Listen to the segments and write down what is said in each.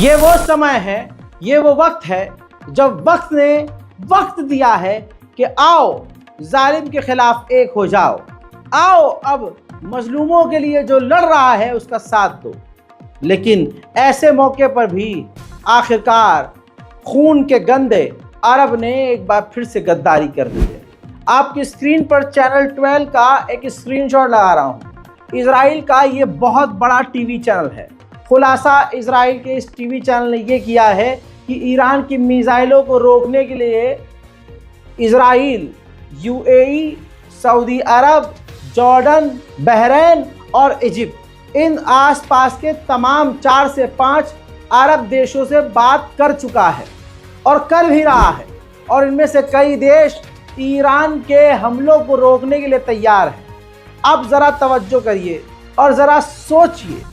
ये वो समय है, ये वो वक्त है जब वक्त ने वक्त दिया है कि आओ जालिम के खिलाफ एक हो जाओ, आओ अब मजलूमों के लिए जो लड़ रहा है उसका साथ दो। लेकिन ऐसे मौके पर भी आखिरकार खून के गंदे अरब ने एक बार फिर से गद्दारी कर दी है। आपकी स्क्रीन पर चैनल 12 का एक स्क्रीनशॉट लगा रहा हूँ। इजराइल का ये बहुत बड़ा टीवी चैनल है। खुलासा इजराइल के इस टीवी चैनल ने ये किया है कि ईरान की मिसाइलों को रोकने के लिए इजराइल, यूएई, सऊदी अरब, जॉर्डन, बहरीन और इजिप्ट, इन आसपास के तमाम 4 से 5 अरब देशों से बात कर चुका है और कर भी रहा है। और इनमें से कई देश ईरान के हमलों को रोकने के लिए तैयार हैं। अब ज़रा तवज्जो करिए और ज़रा सोचिए,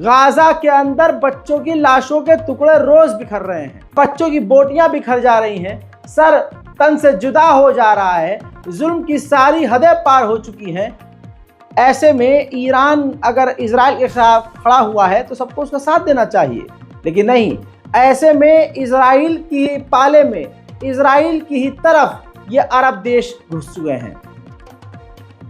गाज़ा के अंदर बच्चों की लाशों के टुकड़े रोज़ बिखर रहे हैं, बच्चों की बोटियां बिखर जा रही हैं, सर तन से जुदा हो जा रहा है, जुल्म की सारी हदें पार हो चुकी हैं। ऐसे में ईरान अगर इजराइल के खिलाफ खड़ा हुआ है तो सबको उसका साथ देना चाहिए, लेकिन नहीं। ऐसे में इजराइल की पाले में, इजराइल की ही तरफ ये अरब देश घुस चुके हैं।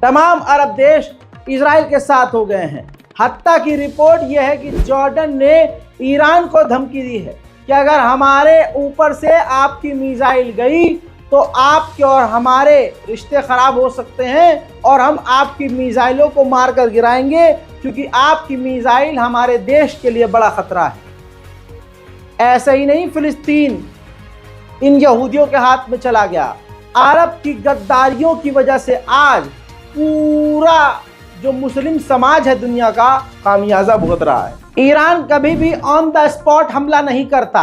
तमाम अरब देश इजराइल के साथ हो गए हैं। हत्ता की रिपोर्ट यह है कि जॉर्डन ने ईरान को धमकी दी है कि अगर हमारे ऊपर से आपकी मिसाइल गई तो आपके और हमारे रिश्ते खराब हो सकते हैं और हम आपकी मिसाइलों को मारकर गिराएंगे, क्योंकि आपकी मिसाइल हमारे देश के लिए बड़ा खतरा है। ऐसा ही नहीं, फिलिस्तीन इन यहूदियों के हाथ में चला गया। अरब की गद्दारियों की वजह से आज पूरा जो मुस्लिम समाज है दुनिया का खामियाजा भुगत रहा है। ईरान कभी भी ऑन द स्पॉट हमला नहीं करता।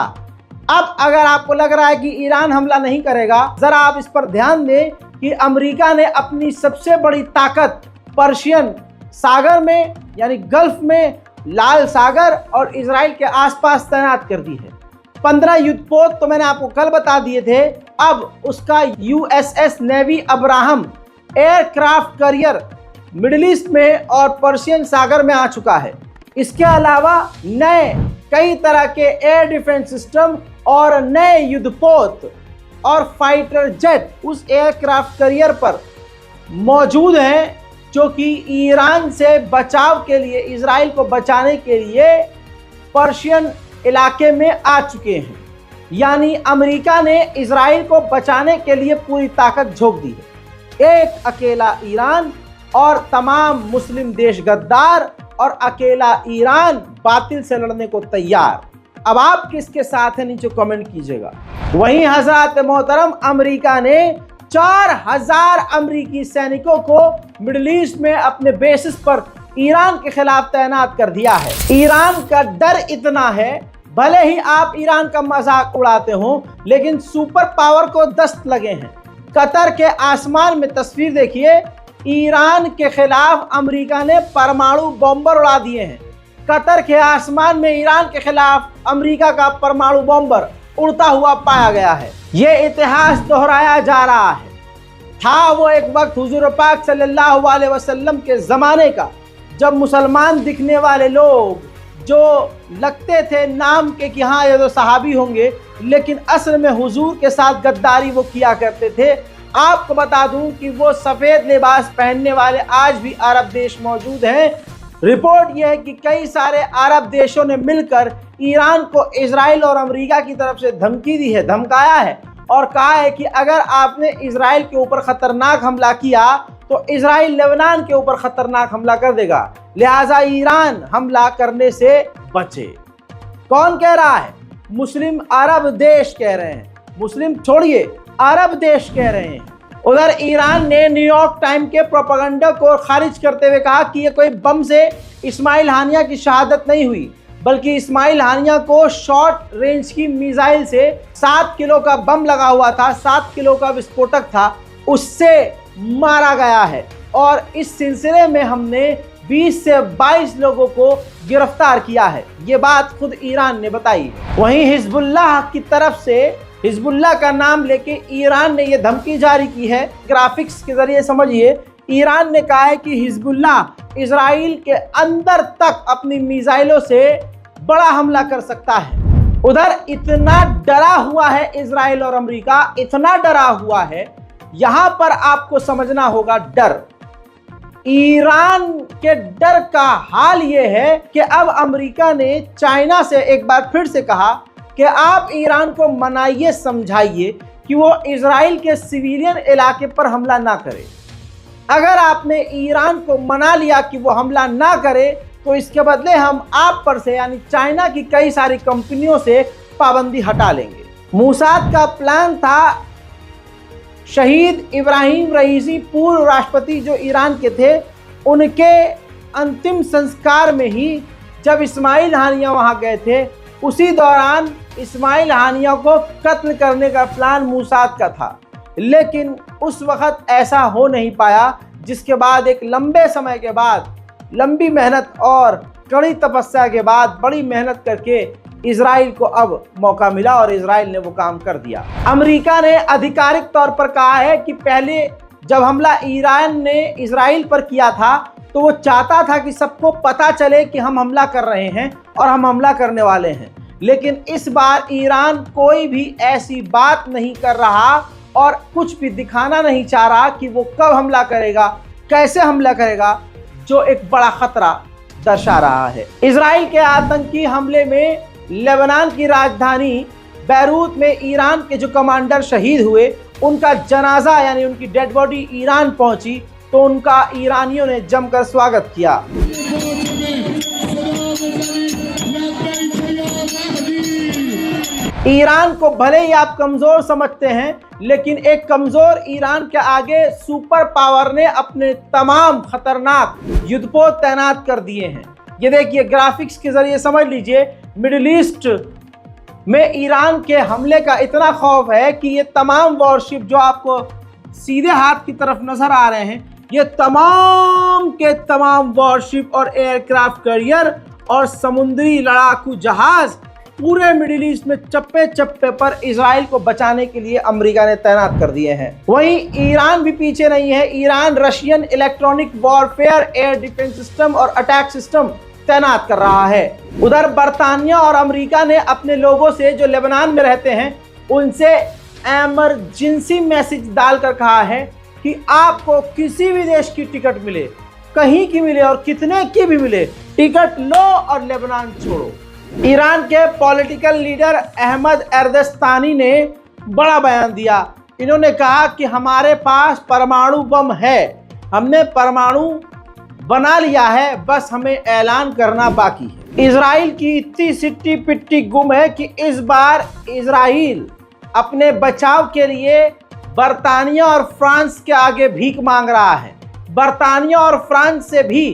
अब अगर आपको लग रहा है कि ईरान हमला नहीं करेगा, जरा आप इस पर ध्यान दें कि अमेरिका ने अपनी सबसे बड़ी ताकत पर्शियन सागर में यानी गल्फ में, लाल सागर और इजराइल के आसपास तैनात कर दी है। 15 युद्धपोत तो मैंने आपको कल बता दिए थे। अब उसका USS navy Abraham aircraft carrier middle east में और पर्शियन सागर में आ चुका है। इसके अलावा नए कई तरह के एयर डिफेंस सिस्टम और नए युद्धपोत और फाइटर जेट उस एयरक्राफ्ट करियर पर मौजूद हैं, जो कि ईरान से बचाव के लिए, इजराइल को बचाने के लिए पर्शियन इलाके में आ चुके हैं। यानी अमेरिका ने इजराइल को बचाने के लिए पूरी ताकत झोंक दी है। एक अकेला ईरान और तमाम मुस्लिम देश गद्दार और अकेला ईरान बातिल से लड़ने को तैयार। अब आप किसके साथ हैं नीचे कमेंट कीजिएगा। वहीं हजरत मोहतरम अमेरिका ने 4000 अमेरिकी सैनिकों को मिडिल ईस्ट में अपने बेसिस पर ईरान के खिलाफ तैनात कर दिया है। ईरान का डर इतना है, भले ही आप ईरान का मजाक उड़ाते हो, लेकिन सुपर पावर को दस्त लगे हैं। कतर के आसमान में तस्वीर देखिए, ईरान के खिलाफ अमेरिका ने परमाणु बॉम्बर उड़ा दिए हैं। कतर के आसमान में ईरान के खिलाफ अमेरिका का परमाणु बॉम्बर उड़ता हुआ पाया गया है। ये इतिहास दोहराया जा रहा है। था वो एक वक्त हुजूर पाक सल्लल्लाहु अलैहि वसल्लम के ज़माने का, जब मुसलमान दिखने वाले लोग जो लगते थे नाम के कि हाँ ये तो सहाबी होंगे, लेकिन असल में हुजूर के साथ गद्दारी वो किया करते थे। आपको बता दूं कि वो सफ़ेद लिबास पहनने वाले आज भी अरब देश मौजूद हैं। रिपोर्ट यह है कि कई सारे अरब देशों ने मिलकर ईरान को इजराइल और अमेरिका की तरफ से धमकी दी है, धमकाया है और कहा है कि अगर आपने इजराइल के ऊपर खतरनाक हमला किया तो इजराइल लेबनान के ऊपर खतरनाक हमला कर देगा, लिहाजा ईरान हमला करने से बचे। कौन कह रहा है? मुस्लिम अरब देश कह रहे हैं। मुस्लिम छोड़िए, अरब देश कह रहे हैं। उधर ईरान ने न्यूयॉर्क टाइम के प्रोपेगेंडा को खारिज करते हुए कहा कि ये कोई बम से इस्माइल हानिया की शहादत नहीं हुई, बल्कि इस्माइल हानिया को शॉर्ट रेंज की मिसाइल से 7 किलो का बम लगा हुआ था, 7 किलो का विस्फोटक था, उससे मारा गया है। और इस सिलसिले में हमने 20 से 22 लोगों को गिरफ्तार किया है। ये बात खुद ईरान ने बताई। वहीं हिजबुल्लाह की तरफ से, हिजबुल्लाह का नाम लेके ईरान ने ये धमकी जारी की है। ग्राफिक्स के जरिए समझिए, ईरान ने कहा है कि हिजबुल्लाह इजराइल के अंदर तक अपनी मिसाइलों से बड़ा हमला कर सकता है। उधर इतना डरा हुआ है इजराइल और अमेरिका, इतना डरा हुआ है, यहां पर आपको समझना होगा डर। ईरान के डर का हाल यह है कि अब अमेरिका ने चाइना से एक बार फिर से कहा कि आप ईरान को मनाइए, समझाइए कि वो इजराइल के सिविलियन इलाके पर हमला ना करे। अगर आपने ईरान को मना लिया कि वो हमला ना करे तो इसके बदले हम आप पर से यानी चाइना की कई सारी कंपनियों से पाबंदी हटा लेंगे। मूसाद का प्लान था शहीद इब्राहिम रईसी पूर्व राष्ट्रपति जो ईरान के थे, उनके अंतिम संस्कार में ही जब इस्माइल हानिया वहां गए थे, उसी दौरान इस्माइल हानिया को कत्ल करने का प्लान मूसाद का था। लेकिन उस वक्त ऐसा हो नहीं पाया, जिसके बाद एक लंबे समय के बाद, लंबी मेहनत और कड़ी तपस्या के बाद, बड़ी मेहनत करके इजराइल को अब मौका मिला और इजराइल ने वो काम कर दिया। अमेरिका ने आधिकारिक तौर पर कहा है कि पहले जब हमला ईरान ने इजराइल पर किया था तो वो चाहता था कि सबको पता चले कि हम हमला कर रहे हैं और हम हमला करने वाले हैं। लेकिन इस बार ईरान कोई भी ऐसी बात नहीं कर रहा और कुछ भी दिखाना नहीं चाह रहा कि वो कब हमला करेगा, कैसे हमला करेगा, जो एक बड़ा खतरा दर्शा रहा है। इजराइल के आतंकी हमले में लेबनान की राजधानी बैरूत में ईरान के जो कमांडर शहीद हुए, उनका जनाजा यानी उनकी डेड बॉडी ईरान पहुंची तो उनका ईरानियों ने जमकर स्वागत किया। ईरान को भले ही आप कमजोर समझते हैं, लेकिन एक कमजोर ईरान के आगे सुपर पावर ने अपने तमाम खतरनाक युद्धपोत तैनात कर दिए हैं। ये देखिए, ग्राफिक्स के जरिए समझ लीजिए, मिडिल ईस्ट में ईरान के हमले का इतना खौफ है कि ये तमाम वॉरशिप जो आपको सीधे हाथ की तरफ नजर आ रहे हैं, ये तमाम के तमाम वॉरशिप और एयरक्राफ्ट कैरियर और समुद्री लड़ाकू जहाज पूरे मिडिल ईस्ट में चप्पे चप्पे पर इजराइल को बचाने के लिए अमेरिका ने तैनात कर दिए हैं। वहीं ईरान भी पीछे नहीं है। Iran Russian electronic warfare air defence system और अटैक सिस्टम तैनात कर रहा है। उधर बर्तानिया और अमेरिका ने अपने लोगों से जो लेबनान में रहते हैं उनसे इमरजेंसी मैसेज डालकर कहा है कि आपको किसी भी देश की टिकट मिले, कहीं की मिले और कितने की भी मिले, टिकट लो और लेबनान छोड़ो। ईरान के पॉलिटिकल लीडर अहमद एरदस्तानी ने बड़ा बयान दिया। इन्होंने कहा कि हमारे पास परमाणु बम है, हमने परमाणु बना लिया है, बस हमें ऐलान करना बाकी है। इजराइल की इतनी सिट्टी पिट्टी गुम है कि इस बार इजराइल अपने बचाव के लिए बर्तानिया और फ्रांस के आगे भीख मांग रहा है। बर्तानिया और फ्रांस से भी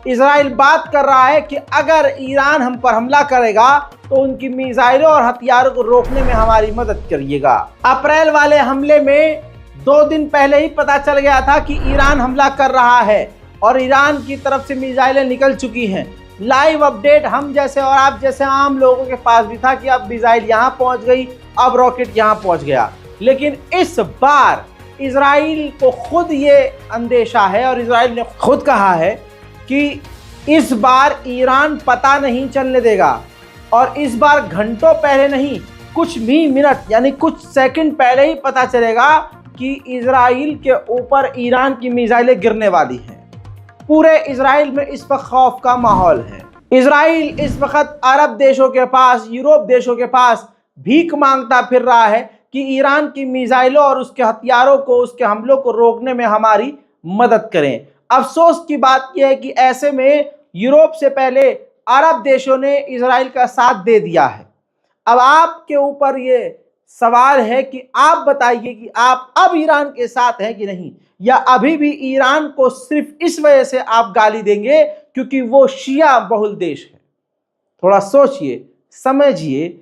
इजराइल बात कर रहा है कि अगर ईरान हम पर हमला करेगा तो उनकी मिसाइलों और हथियारों को रोकने में हमारी मदद करिएगा। अप्रैल वाले हमले में 2 दिन पहले ही पता चल गया था कि ईरान हमला कर रहा है और ईरान की तरफ से मिसाइलें निकल चुकी हैं। लाइव अपडेट हम जैसे और आप जैसे आम लोगों के पास भी था कि अब मिसाइल यहाँ पहुँच गई, अब रॉकेट यहाँ पहुँच गया। लेकिन इस बार इजराइल को खुद ये अंदेशा है और इजराइल ने खुद कहा है कि इस बार ईरान पता नहीं चलने देगा। और इस बार घंटों पहले नहीं, कुछ भी मिनट यानी कुछ सेकंड पहले ही पता चलेगा कि इजराइल के ऊपर ईरान की मिसाइलें गिरने वाली हैं। पूरे इजराइल में इस वक्त खौफ का माहौल है। इजराइल इस वक्त अरब देशों के पास, यूरोप देशों के पास भीख मांगता फिर रहा है कि ईरान की मिसाइलों और उसके हथियारों को, उसके हमलों को रोकने में हमारी मदद करें। अफसोस की बात यह है कि ऐसे में यूरोप से पहले अरब देशों ने इजराइल का साथ दे दिया है। अब आपके ऊपर ये सवाल है कि आप बताइए कि आप अब ईरान के साथ हैं कि नहीं, या अभी भी ईरान को सिर्फ इस वजह से आप गाली देंगे क्योंकि वो शिया बहुल देश है। थोड़ा सोचिए, समझिए,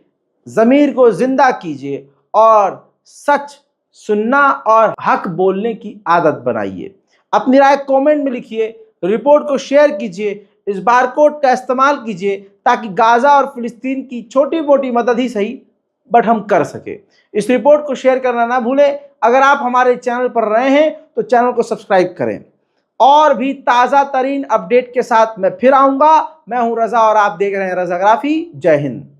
ज़मीर को जिंदा कीजिए और सच सुनना और हक बोलने की आदत बनाइए। अपनी राय कमेंट में लिखिए, रिपोर्ट को शेयर कीजिए, इस बारकोड का इस्तेमाल कीजिए ताकि गाजा और फिलिस्तीन की छोटी मोटी मदद ही सही बट हम कर सके। इस रिपोर्ट को शेयर करना ना भूलें। अगर आप हमारे चैनल पर रहे हैं तो चैनल को सब्सक्राइब करें। और भी ताज़ा तरीन अपडेट के साथ मैं फिर आऊंगा। मैं हूं रजा और आप देख रहे हैं रजाग्राफी। जय हिंद।